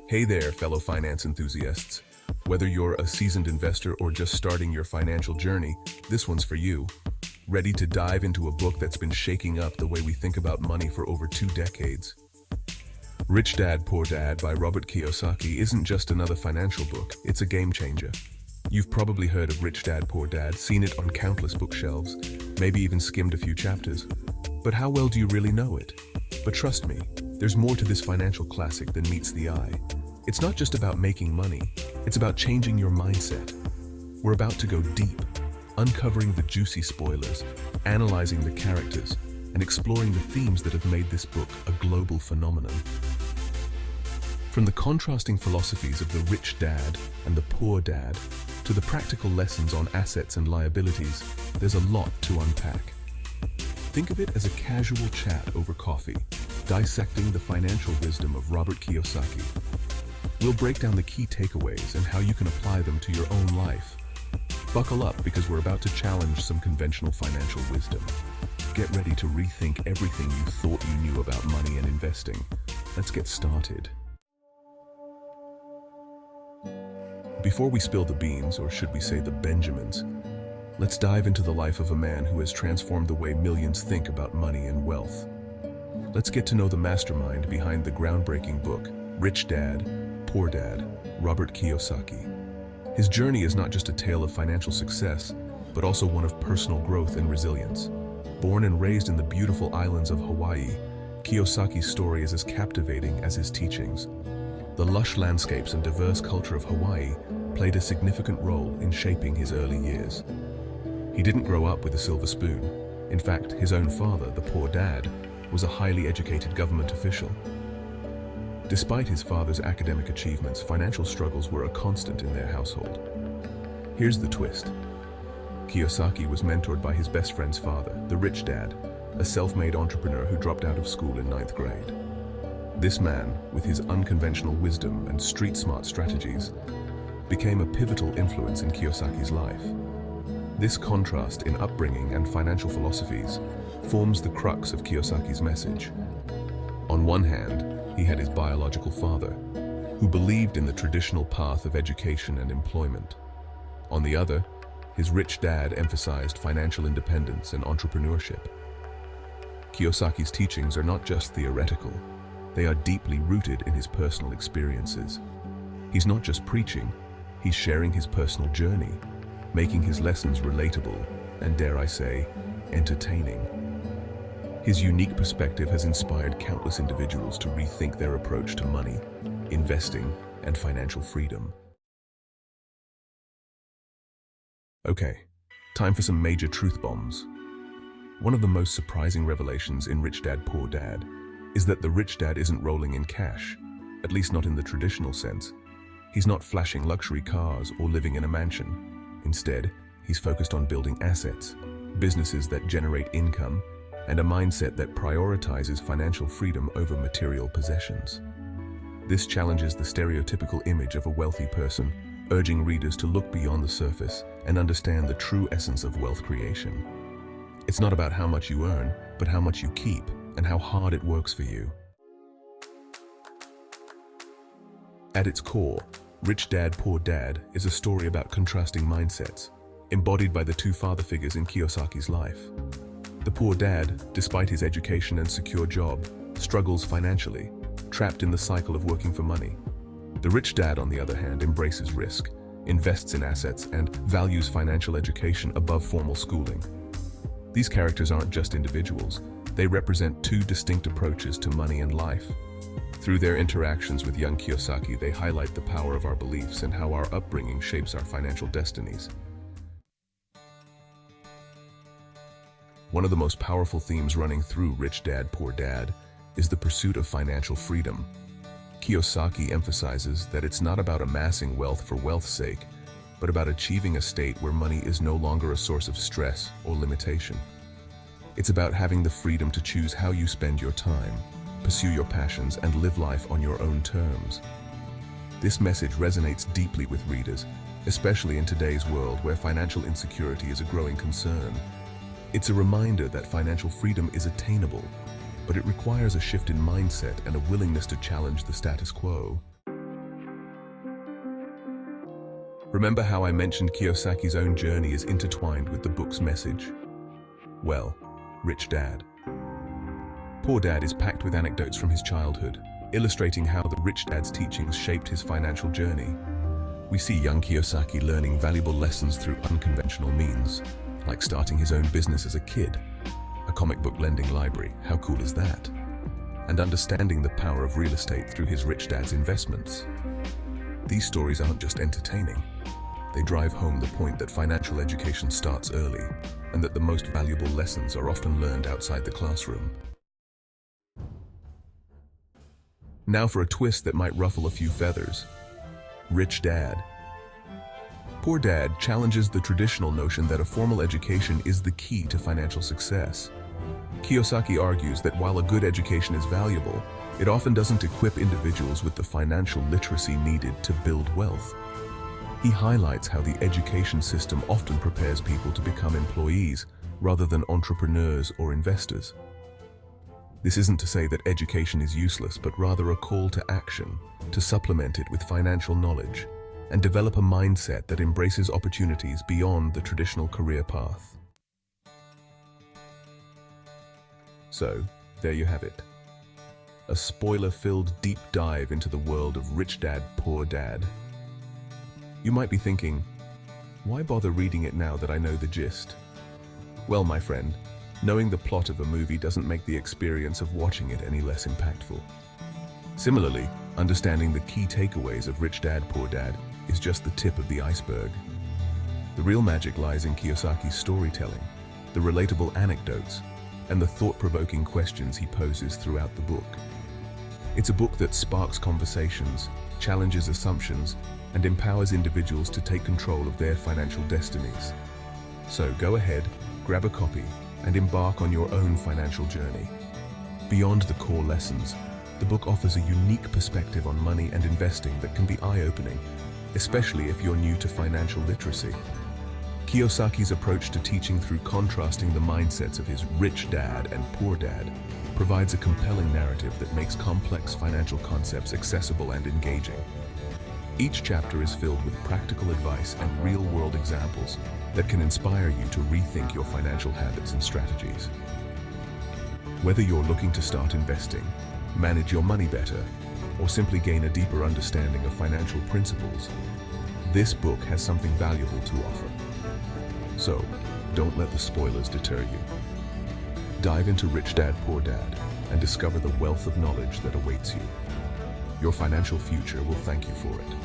Hey there, fellow finance enthusiasts. Whether you're a seasoned investor or just starting your financial journey, this one's for you. Ready to dive into a book that's been shaking up the way we think about money for over 2 decades? Rich Dad, Poor Dad by Robert Kiyosaki isn't just another financial book, it's a game changer. You've probably heard of Rich Dad, Poor Dad, seen it on countless bookshelves, maybe even skimmed a few chapters. But how well do you really know it? But trust me, there's more to this financial classic than meets the eye. It's not just about making money, it's about changing your mindset. We're about to go deep, uncovering the juicy spoilers, analyzing the characters, and exploring the themes that have made this book a global phenomenon. From the contrasting philosophies of the rich dad and the poor dad, to the practical lessons on assets and liabilities, there's a lot to unpack. Think of it as a casual chat over coffee, dissecting the financial wisdom of Robert Kiyosaki. We'll break down the key takeaways and how you can apply them to your own life. Buckle up because we're about to challenge some conventional financial wisdom. Get ready to rethink everything you thought you knew about money and investing. Let's get started. Before we spill the beans, or should we say the Benjamins, let's dive into the life of a man who has transformed the way millions think about money and wealth. Let's get to know the mastermind behind the groundbreaking book, Rich Dad, Poor Dad, Robert Kiyosaki. His journey is not just a tale of financial success, but also one of personal growth and resilience. Born and raised in the beautiful islands of Hawaii, Kiyosaki's story is as captivating as his teachings. The lush landscapes and diverse culture of Hawaii played a significant role in shaping his early years. He didn't grow up with a silver spoon. In fact, his own father, the poor dad, was a highly educated government official. Despite his father's academic achievements, financial struggles were a constant in their household. Here's the twist. Kiyosaki was mentored by his best friend's father, the rich dad, a self-made entrepreneur who dropped out of school in 9th grade. This man, with his unconventional wisdom and street-smart strategies, became a pivotal influence in Kiyosaki's life. This contrast in upbringing and financial philosophies forms the crux of Kiyosaki's message. On one hand, he had his biological father, who believed in the traditional path of education and employment. On the other, his rich dad emphasized financial independence and entrepreneurship. Kiyosaki's teachings are not just theoretical, they are deeply rooted in his personal experiences. He's not just preaching, he's sharing his personal journey, making his lessons relatable and, dare I say, entertaining. His unique perspective has inspired countless individuals to rethink their approach to money, investing, and financial freedom. Okay, time for some major truth bombs. One of the most surprising revelations in Rich Dad, Poor Dad is that the rich dad isn't rolling in cash, at least not in the traditional sense. He's not flashing luxury cars or living in a mansion. Instead, he's focused on building assets, businesses that generate income, and a mindset that prioritizes financial freedom over material possessions. This challenges the stereotypical image of a wealthy person, urging readers to look beyond the surface and understand the true essence of wealth creation. It's not about how much you earn, but how much you keep and how hard it works for you. At its core, Rich Dad, Poor Dad is a story about contrasting mindsets, embodied by the two father figures in Kiyosaki's life. The poor dad, despite his education and secure job, struggles financially, trapped in the cycle of working for money. The rich dad, on the other hand, embraces risk, invests in assets, and values financial education above formal schooling. These characters aren't just individuals, they represent two distinct approaches to money and life. Through their interactions with young Kiyosaki, they highlight the power of our beliefs and how our upbringing shapes our financial destinies. One of the most powerful themes running through Rich Dad, Poor Dad is the pursuit of financial freedom. Kiyosaki emphasizes that it's not about amassing wealth for wealth's sake, but about achieving a state where money is no longer a source of stress or limitation. It's about having the freedom to choose how you spend your time, pursue your passions, and live life on your own terms. This message resonates deeply with readers, especially in today's world where financial insecurity is a growing concern. It's a reminder that financial freedom is attainable, but it requires a shift in mindset and a willingness to challenge the status quo. Remember how I mentioned Kiyosaki's own journey is intertwined with the book's message? Well, Rich Dad, Poor Dad is packed with anecdotes from his childhood, illustrating how the Rich Dad's teachings shaped his financial journey. We see young Kiyosaki learning valuable lessons through unconventional means, like starting his own business as a kid, a comic book lending library, how cool is that? And understanding the power of real estate through his Rich Dad's investments. These stories aren't just entertaining. They drive home the point that financial education starts early, and that the most valuable lessons are often learned outside the classroom. Now for a twist that might ruffle a few feathers. Rich Dad. Poor Dad challenges the traditional notion that a formal education is the key to financial success. Kiyosaki argues that while a good education is valuable, it often doesn't equip individuals with the financial literacy needed to build wealth. He highlights how the education system often prepares people to become employees rather than entrepreneurs or investors. This isn't to say that education is useless, but rather a call to action, to supplement it with financial knowledge, and develop a mindset that embraces opportunities beyond the traditional career path. So, there you have it. A spoiler-filled deep dive into the world of Rich Dad, Poor Dad. You might be thinking, why bother reading it now that I know the gist? Well, my friend, knowing the plot of a movie doesn't make the experience of watching it any less impactful. Similarly, understanding the key takeaways of Rich Dad, Poor Dad is just the tip of the iceberg. The real magic lies in Kiyosaki's storytelling, the relatable anecdotes, and the thought-provoking questions he poses throughout the book. It's a book that sparks conversations, challenges assumptions, and empowers individuals to take control of their financial destinies. So go ahead, grab a copy, and embark on your own financial journey. Beyond the core lessons, the book offers a unique perspective on money and investing that can be eye-opening, especially if you're new to financial literacy. Kiyosaki's approach to teaching through contrasting the mindsets of his Rich Dad and Poor Dad provides a compelling narrative that makes complex financial concepts accessible and engaging. Each chapter is filled with practical advice and real-world examples that can inspire you to rethink your financial habits and strategies. Whether you're looking to start investing, manage your money better, or simply gain a deeper understanding of financial principles, this book has something valuable to offer. So, don't let the spoilers deter you. Dive into Rich Dad, Poor Dad and discover the wealth of knowledge that awaits you. Your financial future will thank you for it.